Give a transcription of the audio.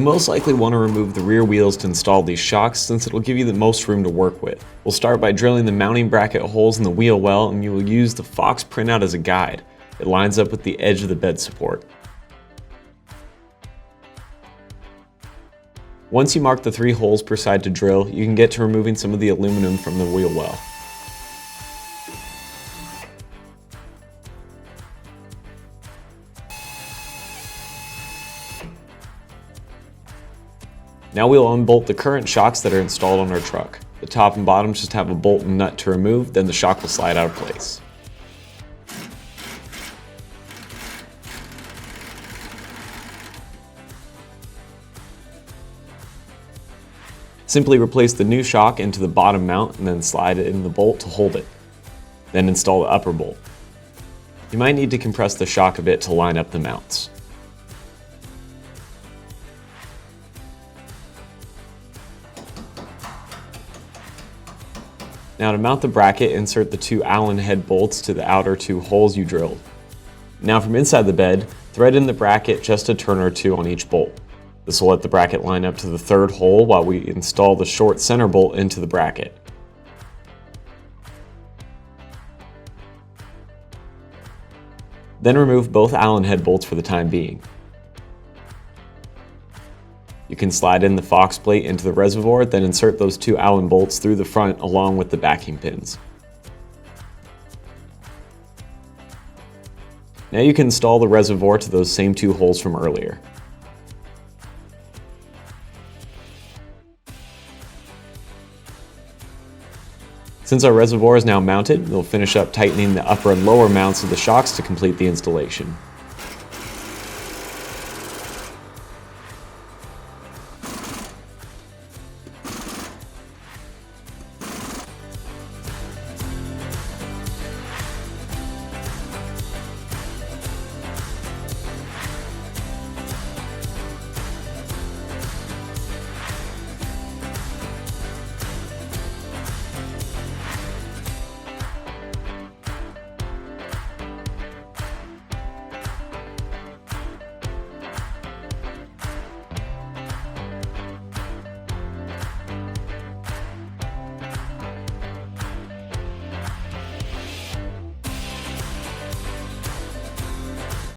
most likely want to remove the rear wheels to install these shocks since it'll give you the most room to work with. We'll start by drilling the mounting bracket holes in the wheel well, and you will use the Fox printout as a guide. It lines up with the edge of the bed support. Once you mark the 3 holes per side to drill, you can get to removing some of the aluminum from the wheel well. Now we'll unbolt the current shocks that are installed on our truck. The top and bottom just have a bolt and nut to remove, then the shock will slide out of place. Simply replace the new shock into the bottom mount and then slide it in the bolt to hold it. Then install the upper bolt. You might need to compress the shock a bit to line up the mounts. Now to mount the bracket, insert the 2 Allen head bolts to the outer 2 holes you drilled. Now from inside the bed, thread in the bracket just a turn or 2 on each bolt. This will let the bracket line up to the 3rd hole while we install the short center bolt into the bracket. Then remove both Allen head bolts for the time being. You can slide in the Fox plate into the reservoir, then insert those 2 Allen bolts through the front along with the backing pins. Now you can install the reservoir to those same 2 holes from earlier. Since our reservoir is now mounted, we'll finish up tightening the upper and lower mounts of the shocks to complete the installation.